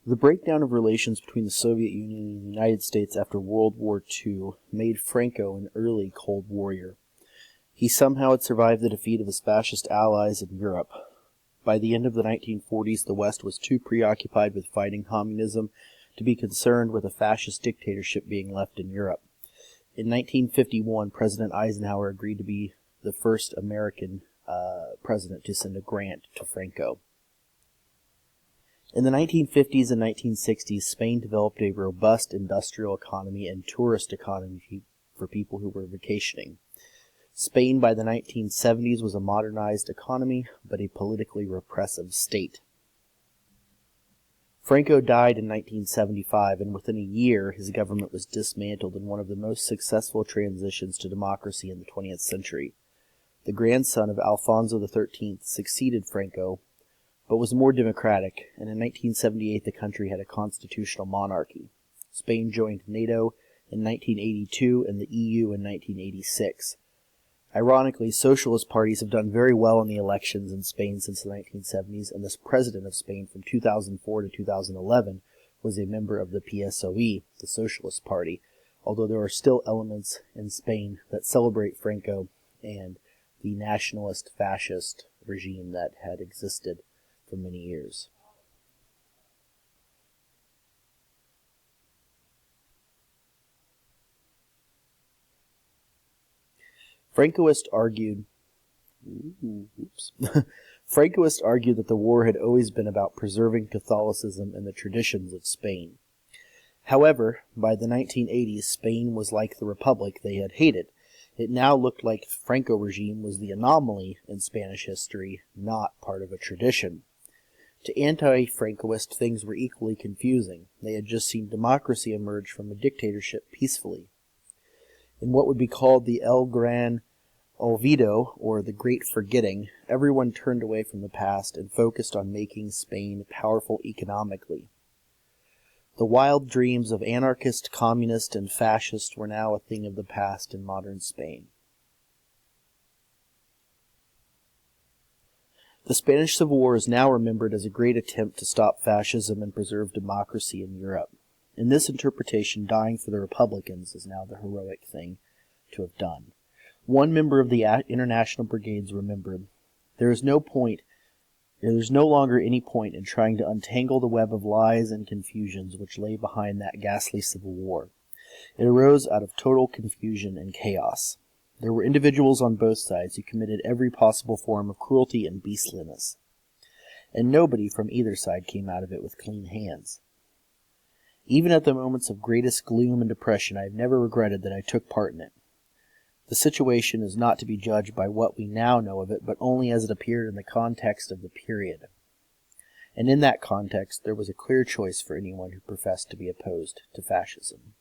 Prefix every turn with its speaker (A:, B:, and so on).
A: The breakdown of relations between the Soviet Union and the United States after World War II made Franco an early Cold Warrior. He somehow had survived the defeat of his fascist allies in Europe. By the end of the 1940s, the West was too preoccupied with fighting communism to be concerned with a fascist dictatorship being left in Europe. In 1951, President Eisenhower agreed to be the first American president to send a grant to Franco. In the 1950s and 1960s, Spain developed a robust industrial economy and tourist economy for people who were vacationing. Spain by the 1970s was a modernized economy, but a politically repressive state. Franco died in 1975, and within a year his government was dismantled in one of the most successful transitions to democracy in the 20th century. The grandson of Alfonso XIII succeeded Franco, but was more democratic, and in 1978 the country had a constitutional monarchy. Spain joined NATO in 1982 and the EU in 1986. Ironically, socialist parties have done very well in the elections in Spain since the 1970s, and the president of Spain from 2004 to 2011 was a member of the PSOE, the Socialist Party, although there are still elements in Spain that celebrate Franco and the nationalist fascist regime that had existed for many years. Francoists argued that the war had always been about preserving Catholicism and the traditions of Spain. However, by the 1980s, Spain was like the republic they had hated. It now looked like the Franco regime was the anomaly in Spanish history, not part of a tradition. To anti-Francoists, things were equally confusing. They had just seen democracy emerge from a dictatorship peacefully. In what would be called the El Gran Olvido, or the Great Forgetting, everyone turned away from the past and focused on making Spain powerful economically. The wild dreams of anarchist, communist, and fascist were now a thing of the past in modern Spain. The Spanish Civil War is now remembered as a great attempt to stop fascism and preserve democracy in Europe. In this interpretation, dying for the Republicans is now the heroic thing to have done. One member of the International Brigades remembered, There is no longer any point in trying to untangle the web of lies and confusions which lay behind that ghastly civil war. It arose out of total confusion and chaos. There were individuals on both sides who committed every possible form of cruelty and beastliness, and nobody from either side came out of it with clean hands. Even at the moments of greatest gloom and depression, I have never regretted that I took part in it. The situation is not to be judged by what we now know of it, but only as it appeared in the context of the period. And in that context, there was a clear choice for anyone who professed to be opposed to fascism.